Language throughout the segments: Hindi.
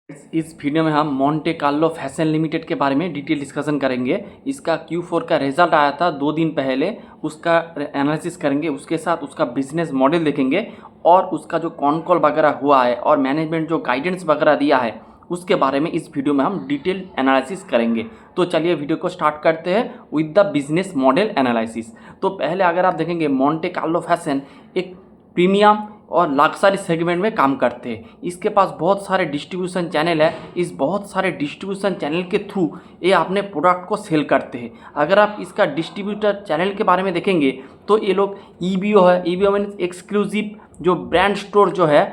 इस वीडियो में हम मोंटे कार्लो फैशन लिमिटेड के बारे में डिटेल डिस्कशन करेंगे। इसका Q4 का रिजल्ट आया था 2 दिन पहले, उसका एनालिसिस करेंगे। उसके साथ उसका बिजनेस मॉडल देखेंगे और उसका जो कॉन कॉल वगैरह हुआ है और मैनेजमेंट जो गाइडेंस वगैरह दिया है उसके बारे में इस वीडियो में हम डिटेल एनालिसिस करेंगे। तो चलिए वीडियो को स्टार्ट करते हैं with the business model analysis. तो पहले अगर आप देखेंगे मोंटे कार्लो फैशन एक प्रीमियम और लग्जरी सेगमेंट में काम करते हैं। इसके पास बहुत सारे डिस्ट्रीब्यूशन चैनल है। इस बहुत सारे डिस्ट्रीब्यूशन चैनल के थ्रू ये अपने प्रोडक्ट को सेल करते हैं। अगर आप इसका डिस्ट्रीब्यूटर चैनल के बारे में देखेंगे तो ये लोग EBO है। EBO मीन्स एक्सक्लूसिव जो ब्रांड स्टोर जो है,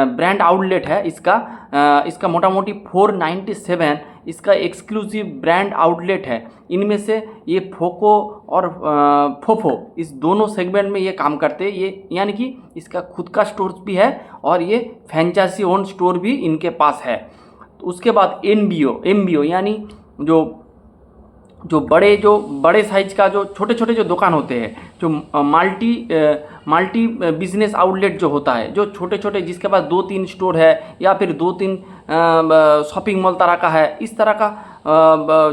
ब्रांड आउटलेट है इसका मोटा मोटी 497 इसका एक्सक्लूसिव ब्रांड आउटलेट है। इनमें से ये फोको और फोफो इस दोनों सेगमेंट में ये काम करते हैं। ये यानी कि इसका खुद का स्टोर भी है और ये फ्रेंचाइजी ओन स्टोर भी इनके पास है। तो उसके बाद MBO यानी जो बड़े साइज का जो छोटे छोटे जो दुकान होते हैं, जो मल्टी बिजनेस आउटलेट जो होता है, जो छोटे छोटे जिसके पास 2-3 स्टोर है या फिर 2-3 शॉपिंग मॉल तरह का है, इस तरह का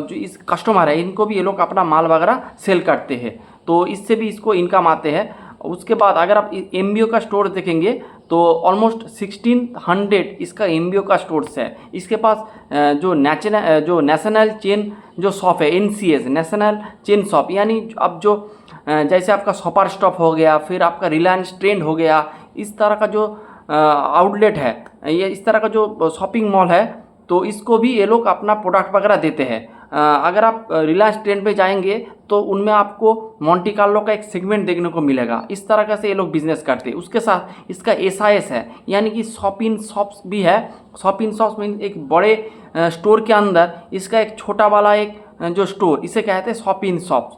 जो इस कस्टमर है इनको भी ये लोग अपना माल वगैरह सेल करते हैं। तो इससे भी इसको इनकम आते हैं। उसके बाद अगर आप MBO का स्टोर देखेंगे तो ऑलमोस्ट 1600 इसका MBO का स्टोर्स है। इसके पास जो नेशनल चेन जो शॉप है NCS नेशनल चेन शॉप, यानी अब जो जैसे आपका सुपर स्टॉप हो गया, फिर आपका रिलायंस ट्रेंड हो गया, इस तरह का जो आउटलेट है, ये इस तरह का जो शॉपिंग मॉल है, तो इसको भी ये लोग अपना प्रोडक्ट वगैरह देते हैं। अगर आप रिलायंस ट्रेंड पे जाएंगे तो उनमें आपको मोंटे कार्लो का एक सेगमेंट देखने को मिलेगा। इस तरह से ये लोग बिजनेस करते हैं। उसके साथ इसका SIS है, यानी कि शॉप इन शॉप्स भी है। शॉप इन शॉप्स मीन एक बड़े स्टोर के अंदर इसका एक छोटा वाला एक जो स्टोर, इसे कहते हैं शॉप इन शॉप्स।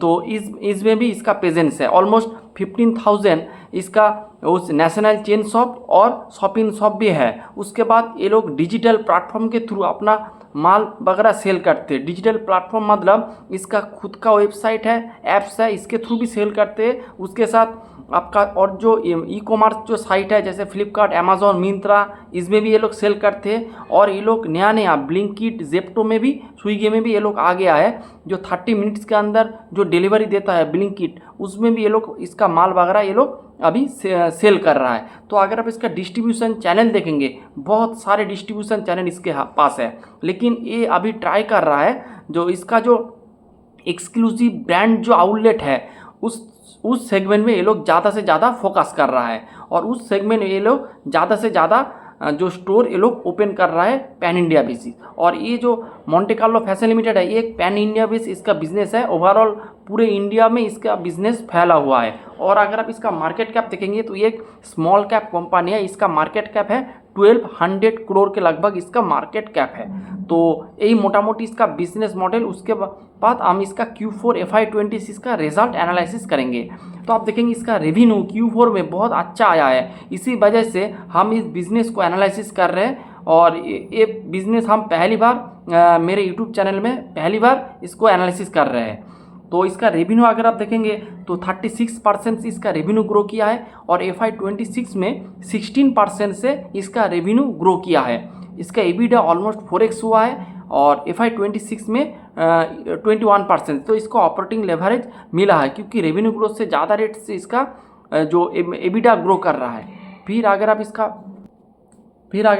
तो इसमें भी इसका प्रेजेंस है। ऑलमोस्ट 15,000 इसका उस नेशनल चेन शॉप और शॉप इन शॉप भी है। उसके बाद ये लोग डिजिटल प्लेटफॉर्म के थ्रू अपना माल वगैरह सेल करते हैं। डिजिटल प्लेटफॉर्म मतलब इसका खुद का वेबसाइट है, ऐप्स है, इसके थ्रू भी सेल करते हैं। उसके साथ आपका और जो E-कॉमर्स जो साइट है जैसे फ्लिपकार्ट, अमेजोन, मिंत्रा, इसमें भी ये लोग सेल करते हैं। और ये लोग नया ब्लिंकिट, जेप्टो में भी, स्विगी में भी ये लोग आ गया है। जो 30 मिनट्स के अंदर जो डिलीवरी देता है ब्लिंकिट, उसमें भी ये लोग इसका माल वगैरह ये लोग अभी सेल कर रहा है। तो अगर आप इसका डिस्ट्रीब्यूशन चैनल देखेंगे, बहुत सारे डिस्ट्रीब्यूशन चैनल इसके पास है, लेकिन ये अभी ट्राई कर रहा है जो इसका जो एक्सक्लूसिव ब्रांड जो आउटलेट है उस सेगमेंट में ये लोग ज़्यादा से ज़्यादा फोकस कर रहा है। और उस सेगमेंट में ये लोग ज़्यादा से ज़्यादा जो स्टोर ये लोग ओपन कर रहा है पैन इंडिया बेसिस। और ये जो मोंटे कार्लो फैशन लिमिटेड है ये एक पैन इंडिया बेस इसका बिजनेस है। ओवरऑल पूरे इंडिया में इसका बिजनेस फैला हुआ है। और अगर आप इसका मार्केट कैप देखेंगे तो ये एक स्मॉल कैप कंपनी है। इसका मार्केट कैप है 1200 करोड़ के लगभग इसका मार्केट कैप है। तो यही मोटा मोटी इसका बिजनेस मॉडल। उसके बाद हम इसका Q4 FY26 का रिजल्ट एनालिसिस करेंगे। तो आप देखेंगे इसका रेवेन्यू Q4 में बहुत अच्छा आया है। इसी वजह से हम इस बिज़नेस को एनालिसिस कर रहे हैं। और ये बिज़नेस हम पहली बार मेरे YouTube चैनल में पहली बार इसको एनालिसिस कर रहे हैं। तो इसका रेवेन्यू अगर आप देखेंगे तो 36% से इसका रेवेन्यू ग्रो किया है। और FY26 में 16% से इसका रेवेन्यू ग्रो किया है। इसका EBITDA ऑलमोस्ट 4x हुआ है। और FY26 में 21%। तो इसको ऑपरेटिंग लेवरेज मिला है क्योंकि रेवेन्यू ग्रोथ से ज़्यादा रेट से इसका जो EBITDA ग्रो कर रहा है। फिर अगर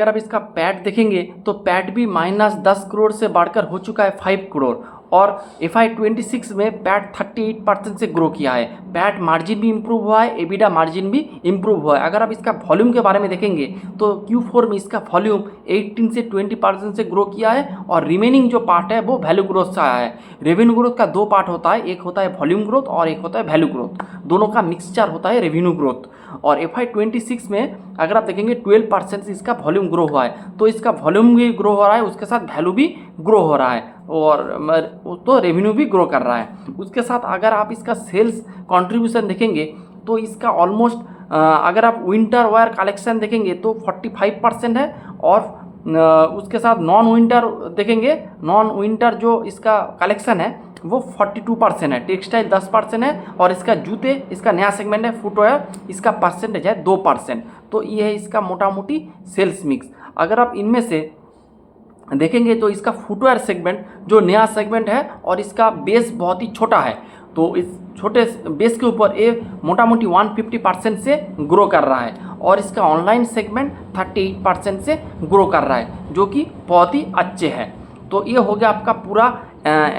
आप इसका पैट देखेंगे तो पैट भी -10 करोड़ से बढ़कर हो चुका है 5 करोड़। और FY26 में पैट 38% से ग्रो किया है। पैट मार्जिन भी इम्प्रूव हुआ है, EBITDA मार्जिन भी इम्प्रूव हुआ है। अगर आप इसका वॉल्यूम के बारे में देखेंगे तो Q4 में इसका वॉल्यूम 18 से 20% से ग्रो किया है। और रिमेनिंग जो पार्ट है वो वैल्यू ग्रोथ से आया है। रेवेन्यू ग्रोथ का 2 पार्ट होता है, एक होता है वॉल्यूम ग्रोथ और एक होता है वैल्यू ग्रोथ। दोनों का मिक्सचर होता है रेवेन्यू ग्रोथ। और FY26 में अगर आप देखेंगे 12% से इसका वॉल्यूम ग्रो हुआ है। तो इसका वॉल्यूम भी ग्रो हो रहा है, उसके साथ वैल्यू भी ग्रो हो रहा है और तो रेवेन्यू भी ग्रो कर रहा है। उसके साथ अगर आप इसका सेल्स कंट्रीब्यूशन देखेंगे तो इसका ऑलमोस्ट अगर आप विंटर वेयर कलेक्शन देखेंगे तो 45% है। और उसके साथ नॉन विंटर देखेंगे, नॉन विंटर जो इसका कलेक्शन है वो 42% है। टेक्सटाइल 10% है। और इसका जूते, इसका नया सेगमेंट है फुटवेयर, इसका परसेंटेज है 2%। तो ये है इसका मोटा मोटी सेल्स मिक्स। अगर आप इनमें से देखेंगे तो इसका फुटवेयर सेगमेंट जो नया सेगमेंट है और इसका बेस बहुत ही छोटा है, तो इस छोटे बेस के ऊपर ये मोटा मोटी 150% से ग्रो कर रहा है और इसका ऑनलाइन सेगमेंट 38% से ग्रो कर रहा है, जो कि बहुत ही अच्छे है। तो ये हो गया आपका पूरा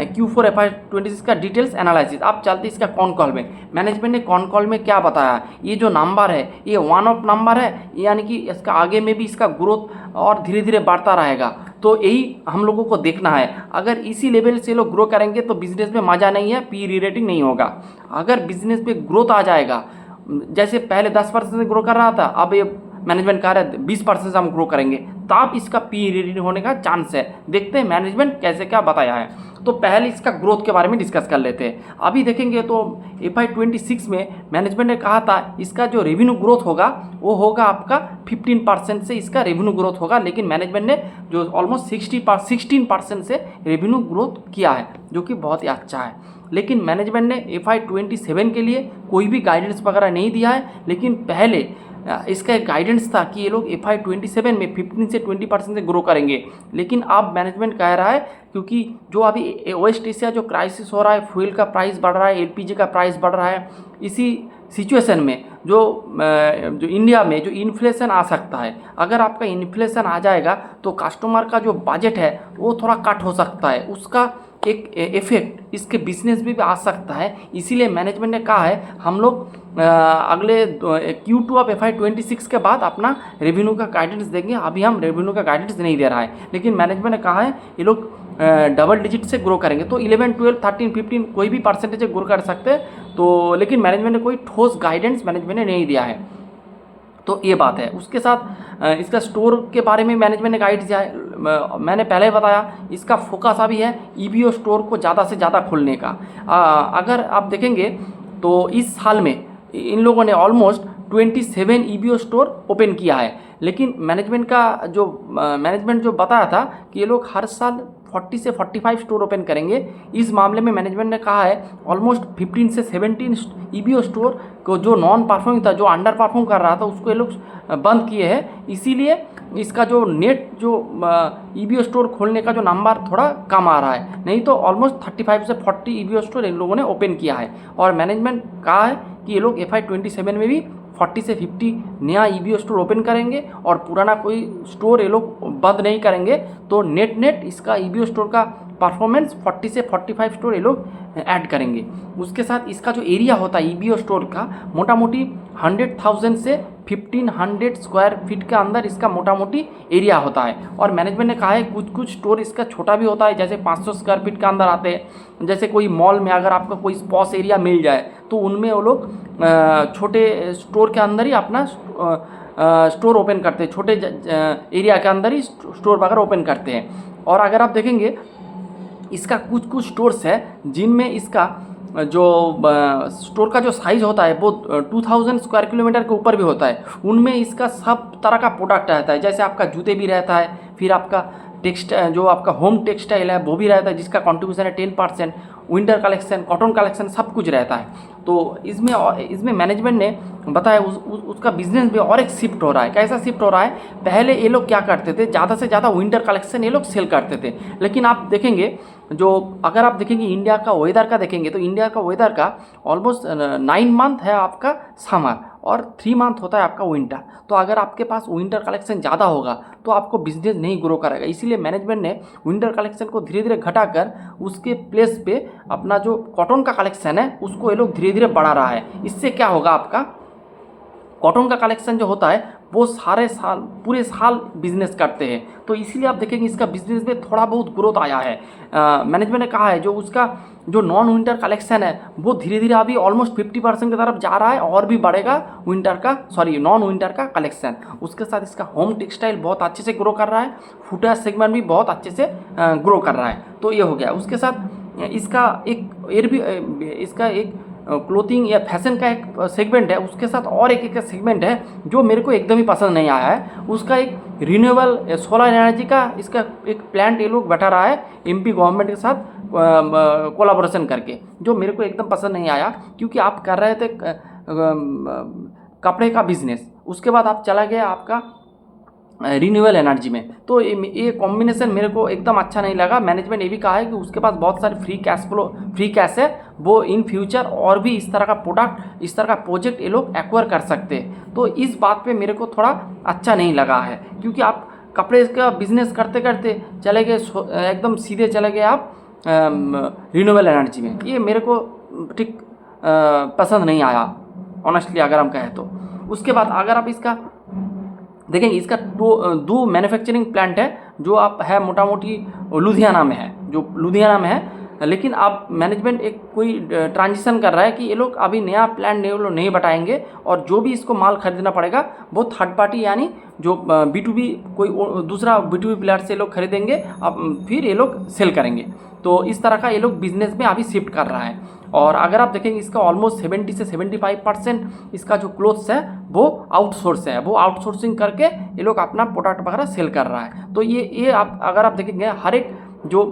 Q4 FY26 का डिटेल्स एनालिसिस। आप चलते इसका कॉन कॉल में। मैनेजमेंट ने कॉन कॉल में क्या बताया, ये जो नंबर है ये वन ऑफ नंबर है, यानी कि इसका आगे में भी इसका ग्रोथ और धीरे धीरे बढ़ता रहेगा। तो यही हम लोगों को देखना है। अगर इसी लेवल से लोग ग्रो करेंगे तो बिजनेस में मज़ा नहीं है, पी री रेटिंग नहीं होगा। अगर बिजनेस पे ग्रोथ आ जाएगा, जैसे पहले 10% से ग्रो कर रहा था, अब ये मैनेजमेंट कह रहा है 20% से हम ग्रो करेंगे, तब इसका पी रेटिंग होने का चांस है। देखते हैं मैनेजमेंट कैसे क्या बताया है। तो पहले इसका ग्रोथ के बारे में डिस्कस कर लेते हैं। अभी देखेंगे तो FY26 में मैनेजमेंट ने कहा था इसका जो रेवेन्यू ग्रोथ होगा वो होगा आपका 15% से इसका रेवेन्यू ग्रोथ होगा, लेकिन मैनेजमेंट ने जो ऑलमोस्ट 16% से रेवेन्यू ग्रोथ किया है, जो कि बहुत ही अच्छा है। लेकिन मैनेजमेंट ने FY27 के लिए कोई भी गाइडेंस वगैरह नहीं दिया है, लेकिन पहले इसका एक गाइडेंस था कि ये लोग FY27 में 15 से 20% से ग्रो करेंगे। लेकिन अब मैनेजमेंट कह रहा है क्योंकि जो अभी वेस्ट एशिया जो क्राइसिस हो रहा है, फ्यूल का प्राइस बढ़ रहा है, LPG का प्राइस बढ़ रहा है, इसी सिचुएशन में जो इंडिया में जो इन्फ्लेशन आ सकता है, अगर आपका इन्फ्लेशन आ जाएगा तो कस्टमर का जो बजट है वो थोड़ा कट हो सकता है, उसका एक इफेक्ट इसके बिजनेस भी आ सकता है। इसीलिए मैनेजमेंट ने कहा है हम लोग अगले Q2 ऑफ FY26 के बाद अपना रेवेन्यू का गाइडेंस देंगे। अभी हम रेवेन्यू का गाइडेंस नहीं दे रहा है, लेकिन मैनेजमेंट ने कहा है ये लोग डबल डिजिट से ग्रो करेंगे। तो 11, 12, 13, 15 कोई भी परसेंटेज ग्रो कर सकते हैं। तो लेकिन मैनेजमेंट ने कोई ठोस गाइडेंस मैनेजमेंट ने नहीं दिया है, तो ये बात है। उसके साथ इसका स्टोर के बारे में मैनेजमेंट ने गाइड दिया है। मैंने पहले बताया इसका फोकस अभी है EBO स्टोर को ज़्यादा से ज़्यादा खोलने का। अगर आप देखेंगे तो इस साल में इन लोगों ने ऑलमोस्ट 27 EBO स्टोर ओपन किया है, लेकिन मैनेजमेंट जो बताया था कि ये लोग हर साल 40 से 45 स्टोर ओपन करेंगे। इस मामले में मैनेजमेंट ने कहा है ऑलमोस्ट 15 से 17 EBO स्टोर को जो नॉन परफॉर्मिंग था, जो अंडर परफॉर्म कर रहा था, उसको ये लोग बंद किए हैं। इसीलिए इसका जो नेट जो EBO स्टोर खोलने का जो नंबर थोड़ा कम आ रहा है, नहीं तो ऑलमोस्ट 35 से 40 EBO स्टोर इन लोगों ने ओपन किया है। और मैनेजमेंट कहा है कि ये लोग FY27 में भी 40 से 50 नया EBO स्टोर ओपन करेंगे और पुराना कोई स्टोर ये लोग बंद नहीं करेंगे। तो नेट इसका EBO स्टोर का परफॉर्मेंस 40 से 45 स्टोर ये लोग ऐड करेंगे। उसके साथ इसका जो एरिया होता है EBO स्टोर का मोटा मोटी 100,000 से 1500 स्क्वायर फीट के अंदर इसका मोटा मोटी एरिया होता है। और मैनेजमेंट ने कहा है कुछ स्टोर इसका छोटा भी होता है, जैसे 500 स्क्वायर फीट के अंदर आते हैं। जैसे कोई मॉल में अगर आपको कोई स्पॉश एरिया मिल जाए तो उनमें वो लोग छोटे स्टोर के अंदर ही अपना स्टोर ओपन करते हैं, छोटे एरिया के अंदर ही स्टोर वगैरह ओपन करते हैं। और अगर आप देखेंगे इसका कुछ स्टोर्स है जिनमें इसका जो स्टोर का जो साइज़ होता है वो 2000 स्क्वायर किलोमीटर के ऊपर भी होता है। उनमें इसका सब तरह का प्रोडक्ट रहता है, जैसे आपका जूते भी रहता है, फिर आपका टेक्सटाइल जो आपका होम टेक्सटाइल है वो भी रहता है, जिसका कंट्रीब्यूशन है 10%, विंटर कलेक्शन, कॉटन कलेक्शन सब कुछ रहता है। तो इसमें मैनेजमेंट ने बताया उसका बिजनेस भी और एक शिफ्ट हो रहा है। कैसा शिफ्ट हो रहा है, पहले ये लोग क्या करते थे, ज़्यादा से ज़्यादा विंटर कलेक्शन ये लोग सेल करते थे। लेकिन आप देखेंगे अगर आप देखेंगे इंडिया का वेदर का देखेंगे तो इंडिया का वेदर का ऑलमोस्ट 9 मंथ है आपका समर और 3 मंथ होता है आपका विंटर। तो अगर आपके पास विंटर कलेक्शन ज़्यादा होगा तो आपको बिजनेस नहीं ग्रो करेगा। इसीलिए मैनेजमेंट ने विंटर कलेक्शन को धीरे धीरे घटाकर उसके प्लेस पे अपना जो कॉटन का कलेक्शन है उसको ये लोग धीरे धीरे बढ़ा रहा है। इससे क्या होगा, आपका कॉटन का कलेक्शन जो होता है वो पूरे साल बिजनेस करते हैं। तो इसीलिए आप देखेंगे इसका बिजनेस में थोड़ा बहुत ग्रोथ आया है। मैनेजमेंट ने कहा है जो उसका जो नॉन विंटर कलेक्शन है वो धीरे धीरे अभी ऑलमोस्ट 50% की तरफ जा रहा है और भी बढ़ेगा नॉन विंटर का कलेक्शन। उसके साथ इसका होम टेक्सटाइल बहुत अच्छे से ग्रो कर रहा है, फुटवेयर सेगमेंट भी बहुत अच्छे से ग्रो कर रहा है। तो ये हो गया। उसके साथ इसका एक क्लोथिंग या फैशन का एक सेगमेंट है। उसके साथ और एक सेगमेंट है जो मेरे को एकदम ही पसंद नहीं आया है। उसका एक रिन्यूएबल सोलर एनर्जी का इसका एक प्लांट ये लोग बैठा रहा है MP गवर्नमेंट के साथ कोलाबोरेशन करके, जो मेरे को एकदम पसंद नहीं आया। क्योंकि आप कर रहे थे कपड़े का बिजनेस, उसके बाद आप चला गया आपका रिन्यूएबल एनर्जी में। तो ये कॉम्बिनेशन मेरे को एकदम अच्छा नहीं लगा। मैनेजमेंट ये भी कहा है कि उसके पास बहुत सारे फ्री कैश है, वो इन फ्यूचर और भी इस तरह का प्रोडक्ट, इस तरह का प्रोजेक्ट ये लोग एक्वायर कर सकते हैं। तो इस बात पे मेरे को थोड़ा अच्छा नहीं लगा है, क्योंकि आप कपड़े का बिजनेस करते करते चले गए एकदम सीधे चले गए आप रिन्यूएबल एनर्जी में। ये मेरे को ठीक पसंद नहीं आया ऑनेस्टली अगर हम कहें तो। उसके बाद अगर आप इसका देखेंगे, इसका दो मैन्युफैक्चरिंग प्लांट है जो आप है मोटा मोटी लुधियाना में है, जो लुधियाना में है। लेकिन अब मैनेजमेंट एक कोई ट्रांजिशन कर रहा है कि ये लोग अभी नया प्लान नहीं बताएंगे, और जो भी इसको माल खरीदना पड़ेगा वो थर्ड पार्टी यानी जो B2B कोई दूसरा B2B प्लेयर से लोग खरीदेंगे, अब फिर ये लोग सेल करेंगे। तो इस तरह का ये लोग बिजनेस में अभी शिफ्ट कर रहा है। और अगर आप देखेंगे इसका ऑलमोस्ट 70 से 75% इसका जो क्लोथ्स है वो आउटसोर्स है, वो आउटसोर्सिंग करके ये लोग अपना प्रोडक्ट वगैरह सेल कर रहा है। तो ये आप अगर आप देखेंगे हर एक जो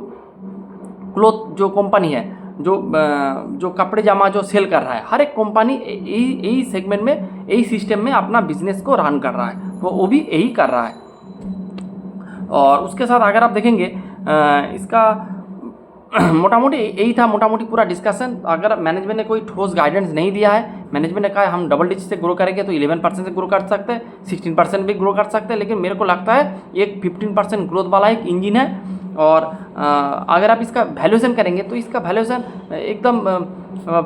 क्लोथ जो कंपनी है, जो कपड़े जामा जो सेल कर रहा है, हर एक कंपनी यही सेगमेंट में, यही सिस्टम में अपना बिजनेस को रन कर रहा है, तो वो भी यही कर रहा है। और उसके साथ अगर आप देखेंगे इसका मोटा मोटी यही था, मोटा मोटी पूरा डिस्कशन। अगर मैनेजमेंट ने कोई ठोस गाइडेंस नहीं दिया है, मैनेजमेंट ने कहा है हम डबल डिजिट से ग्रो करेंगे तो 11% से ग्रो कर सकते हैं, 16% भी ग्रो कर सकते हैं, लेकिन मेरे को लगता है एक 15% ग्रोथ वाला एक इंजन है। और अगर आप इसका वैल्यूएशन करेंगे तो इसका वैल्यूएशन एकदम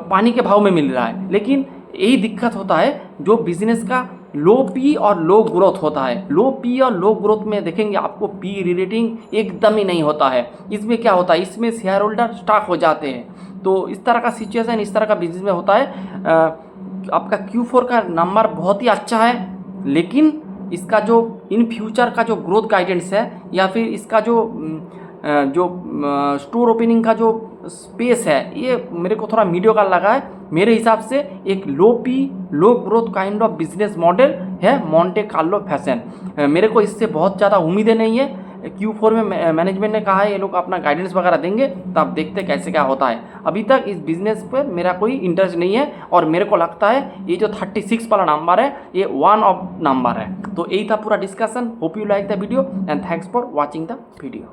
पानी के भाव में मिल रहा है। लेकिन यही दिक्कत होता है जो बिजनेस का लो पी और लो ग्रोथ होता है। लो पी और लो ग्रोथ में देखेंगे आपको पी रेटिंग एकदम ही नहीं होता है। इसमें क्या होता है, इसमें शेयर होल्डर स्टॉक हो जाते हैं। तो इस तरह का सिचुएशन इस तरह का बिजनेस में होता है। आपका Q4 का नंबर बहुत ही अच्छा है, लेकिन इसका जो इन फ्यूचर का जो ग्रोथ गाइडेंस है या फिर इसका जो स्टोर ओपनिंग का जो स्पेस है, ये मेरे को थोड़ा मीडियोकर लगा है। मेरे हिसाब से एक low P low growth kind of business model है मोंटे कार्लो फैशन। मेरे को इससे बहुत ज़्यादा उम्मीदें नहीं है। Q4 में मैनेजमेंट ने कहा है ये लोग अपना गाइडेंस वगैरह देंगे, तब देखते कैसे क्या होता है। अभी तक इस बिज़नेस पर मेरा कोई इंटरेस्ट नहीं है, और मेरे को लगता है ये जो 36 वाला नंबर है ये वन ऑफ नंबर है। तो यही था पूरा discussion. Hope you like the video and thanks for watching the video.